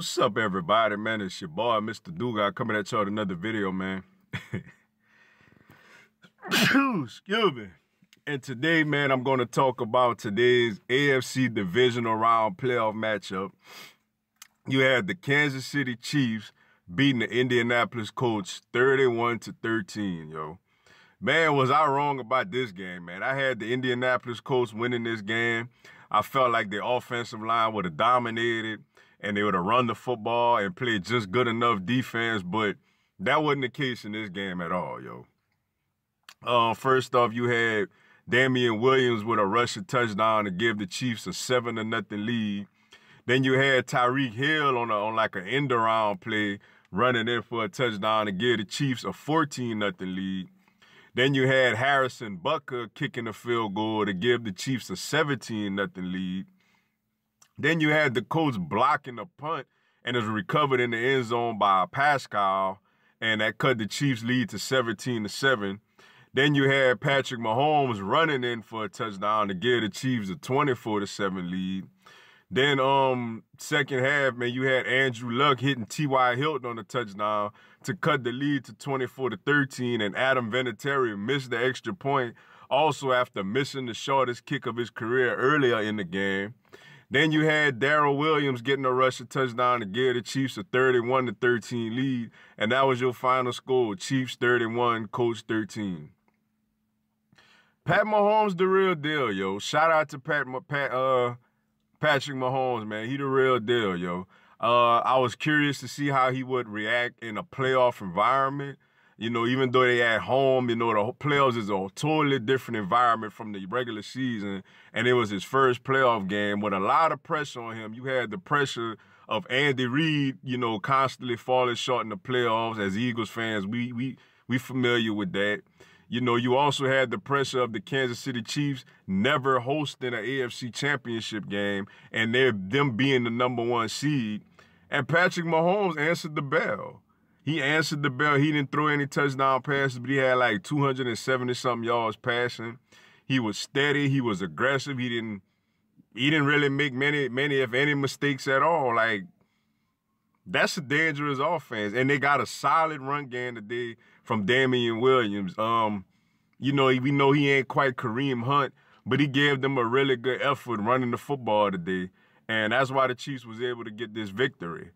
What's up, everybody, man? It's your boy, Mr. Duga, coming at y'all with another video, man. Excuse me. And today, man, I'm going to talk about today's AFC Divisional round playoff matchup. You had the Kansas City Chiefs beating the Indianapolis Colts 31-13, yo. Man, was I wrong about this game, man. I had the Indianapolis Colts winning this game. I felt like the offensive line would have dominated and they would have run the football and played just good enough defense, but that wasn't the case in this game at all, yo. First off, you had Damian Williams with a rushing touchdown to give the Chiefs a 7-0 lead. Then you had Tyreek Hill on like an end around play running in for a touchdown to give the Chiefs a 14-0 lead. Then you had Harrison Butker kicking a field goal to give the Chiefs a 17-0 lead. Then you had the Colts blocking a punt and it was recovered in the end zone by Pascal, and that cut the Chiefs' lead to 17-7. Then you had Patrick Mahomes running in for a touchdown to give the Chiefs a 24-7 lead. Then second half, man, you had Andrew Luck hitting T.Y. Hilton on the touchdown to cut the lead to 24-13, and Adam Vinitari missed the extra point also after missing the shortest kick of his career earlier in the game. Then you had Darrell Williams getting a rushing touchdown to give the Chiefs a 31-13 lead, and that was your final score, Chiefs 31, Colts 13. Pat Mahomes, the real deal, yo. Shout out to Patrick Mahomes, man. He the real deal, yo. I was curious to see how he would react in a playoff environment. You know, even though they at home, you know, the playoffs is a totally different environment from the regular season. And it was his first playoff game with a lot of pressure on him. You had the pressure of Andy Reid, you know, constantly falling short in the playoffs. As Eagles fans, we familiar with that. You know, you also had the pressure of the Kansas City Chiefs never hosting an AFC championship game and them being the #1 seed. And Patrick Mahomes answered the bell. He answered the bell. He didn't throw any touchdown passes, but he had like 270-something yards passing. He was steady. He was aggressive. He didn't really make many, if any, mistakes at all. Like, that's a dangerous offense. And they got a solid run game today from Damian Williams. You know, we know he ain't quite Kareem Hunt, but he gave them a really good effort running the football today. And that's why the Chiefs was able to get this victory.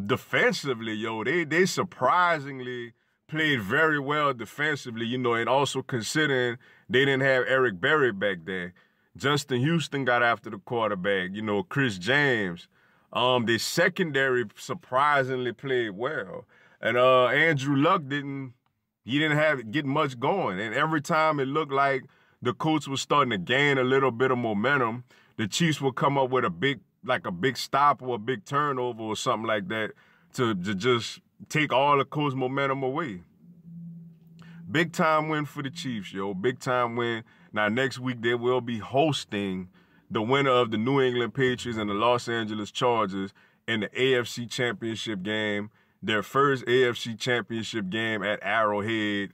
Defensively, yo, they surprisingly played very well defensively, you know, and also considering they didn't have Eric Berry back there. Justin Houston got after the quarterback, you know, Chris James. The secondary surprisingly played well. And Andrew Luck didn't get much going. And every time it looked like the Colts was starting to gain a little bit of momentum, the Chiefs would come up with a big stop or a big turnover or something like that to just take all the Colts momentum away. Big time win for the Chiefs, yo. Big time win. Now, next week they will be hosting the winner of the New England Patriots and the Los Angeles Chargers in the AFC Championship game, their first AFC Championship game at Arrowhead,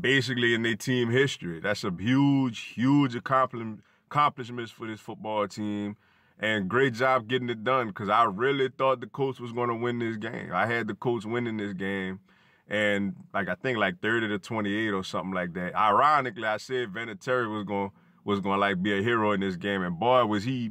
basically in their team history. That's a huge accomplishments for this football team. And great job getting it done, because I really thought the Colts was going to win this game. I had the Colts winning this game, and I think 30-28 or something like that. Ironically, I said Vinitari was going to be a hero in this game, and boy, was he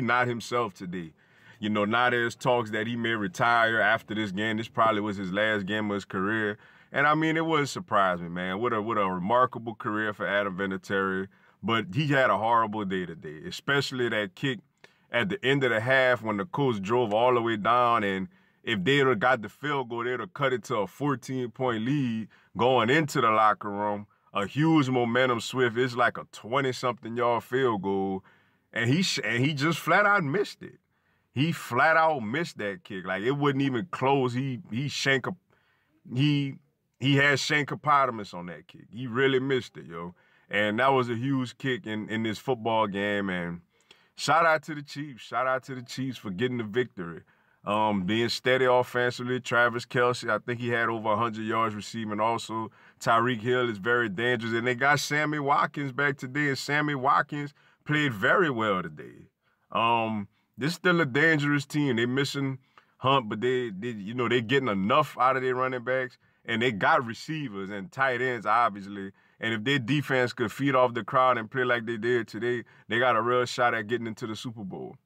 not himself today. You know, now there's talks that he may retire after this game. This probably was his last game of his career, and I mean, it wouldn't surprise me, man. What a remarkable career for Adam Vinitari, but he had a horrible day today, especially that kick at the end of the half when the Colts drove all the way down, and if they'd have got the field goal, they'd have cut it to a 14-point lead going into the locker room. A huge momentum swift. It's like a 20-something yard field goal, and he just flat out missed it. He flat out missed that kick. Like, it wasn't even close. He had shankopotamus on that kick. He really missed it, yo. And that was a huge kick in this football game, and shout out to the Chiefs. Shout out to the Chiefs for getting the victory. Being steady offensively. Travis Kelce, I think he had over 100 yards receiving also. Tyreke Hill is very dangerous. And they got Sammy Watkins back today, and Sammy Watkins played very well today. This still a dangerous team. They missing Hunt, but they they getting enough out of their running backs, and they got receivers and tight ends, obviously. And if their defense could feed off the crowd and play like they did today, they got a real shot at getting into the Super Bowl.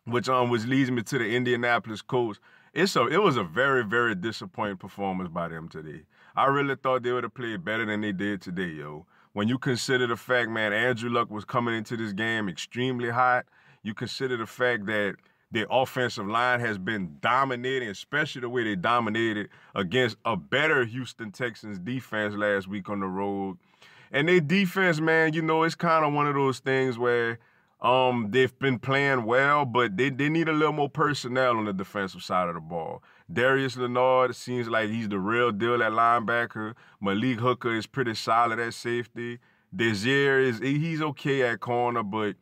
Which leads me to the Indianapolis Colts. It was a very, very disappointing performance by them today. I really thought they would have played better than they did today, yo. When you consider the fact, man, Andrew Luck was coming into this game extremely hot. You consider the fact that their offensive line has been dominating, especially the way they dominated against a better Houston Texans defense last week on the road. And their defense, man, it's kind of one of those things where they've been playing well, but they need a little more personnel on the defensive side of the ball. Darius Leonard seems like he's the real deal at linebacker. Malik Hooker is pretty solid at safety. Desir he's okay at corner, but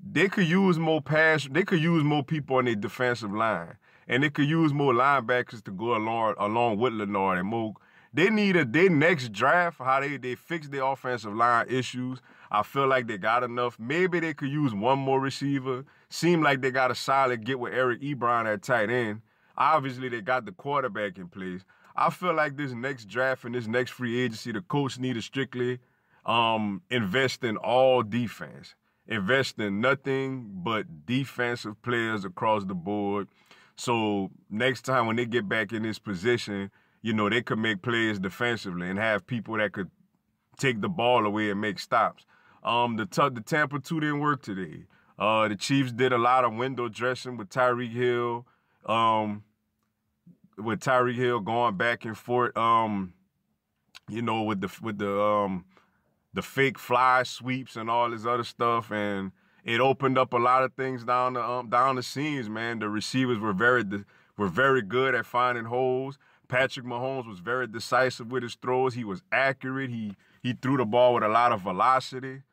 they could use more pass. They could use more people on their defensive line, and they could use more linebackers to go along with Leonard and more. They need their next draft, how they fix their offensive line issues. I feel like they got enough. Maybe they could use one more receiver. Seem like they got a solid get with Eric Ebron at tight end. Obviously, they got the quarterback in place. I feel like this next draft and this next free agency, the Colts need to strictly invest in all defense. Invest in nothing but defensive players across the board. So next time when they get back in this position, they could make plays defensively and have people that could take the ball away and make stops. The Tampa 2 didn't work today. The Chiefs did a lot of window dressing with Tyreke Hill, going back and forth, with the fake fly sweeps and all this other stuff, and it opened up a lot of things down the seams, man. The receivers were very good at finding holes. Patrick Mahomes was very decisive with his throws. He was accurate. He threw the ball with a lot of velocity,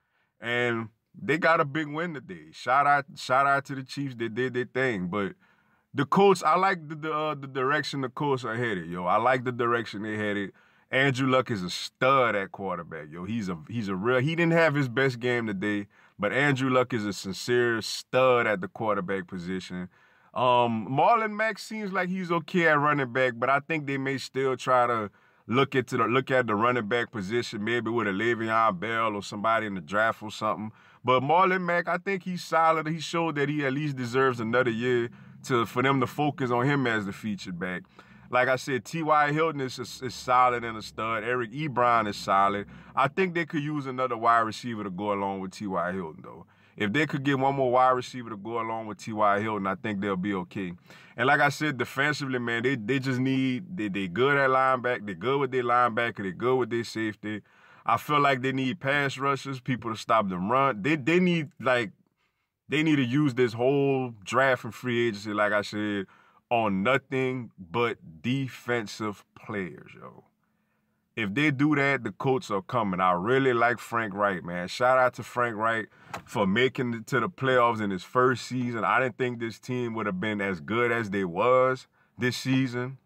and they got a big win today. Shout out to the Chiefs. They did their thing, but the Colts, I like the direction the Colts are headed, yo. I like the direction they headed. Andrew Luck is a stud at quarterback, yo. He's a real. He didn't have his best game today, but Andrew Luck is a sincere stud at the quarterback position. Marlon Mack seems like he's okay at running back, but I think they may still try to look at the running back position, maybe with a Le'Veon Bell or somebody in the draft or something. But Marlon Mack, I think he's solid. He showed that he at least deserves another year for them to focus on him as the featured back. Like I said, T.Y. Hilton is solid and a stud. Eric Ebron is solid. I think they could use another wide receiver to go along with T.Y. Hilton, though. If they could get one more wide receiver to go along with T.Y. Hilton, I think they'll be okay. And like I said, defensively, man, they just need, they good at linebacker. They're good with their linebacker. They're good with their safety. I feel like they need pass rushers, people to stop them run. They need to use this whole draft and free agency, like I said, on nothing but defensive players, yo. If they do that, the Colts are coming. I really like Frank Reich, man. Shout out to Frank Reich for making it to the playoffs in his first season. I didn't think this team would have been as good as they was this season,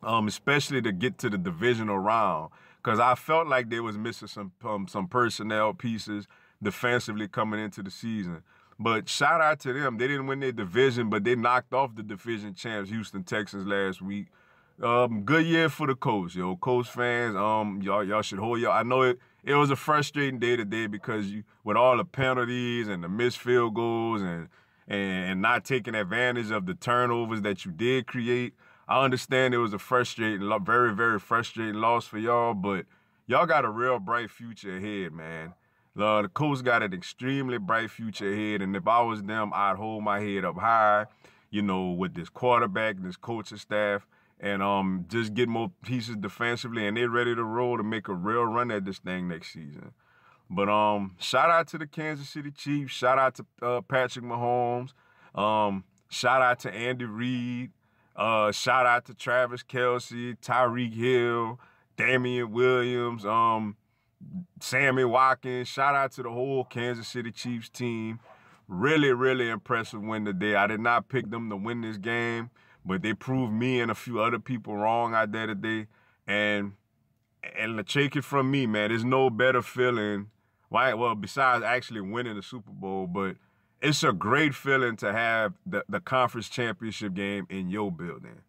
especially to get to the divisional round, because I felt like they was missing some personnel pieces defensively coming into the season. But shout out to them. They didn't win their division, but they knocked off the division champs, Houston Texans, last week. Good year for the Colts, yo. Colts fans, y'all should hold y'all. I know it was a frustrating day today because with all the penalties and the missed field goals and not taking advantage of the turnovers that you did create. I understand it was a very, very frustrating loss for y'all, but y'all got a real bright future ahead, man. The Colts got an extremely bright future ahead, and if I was them, I'd hold my head up high, with this quarterback and this coaching staff, and just get more pieces defensively, and they're ready to roll to make a real run at this thing next season. But shout out to the Kansas City Chiefs. Shout out to Patrick Mahomes. Shout out to Andy Reid. Shout out to Travis Kelce, Tyreek Hill, Damian Williams, Sammy Watkins. Shout out to the whole Kansas City Chiefs team. Really, really impressive win today. I did not pick them to win this game, but they proved me and a few other people wrong out there today. And take it from me, man, there's no better feeling, well, besides actually winning the Super Bowl, but it's a great feeling to have the conference championship game in your building.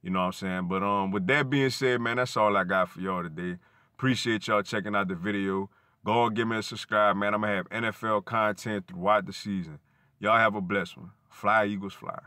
You know what I'm saying? But with that being said, man, that's all I got for y'all today. Appreciate y'all checking out the video. Go and give me a subscribe, man. I'm going to have NFL content throughout the season. Y'all have a blessed one. Fly, Eagles, fly.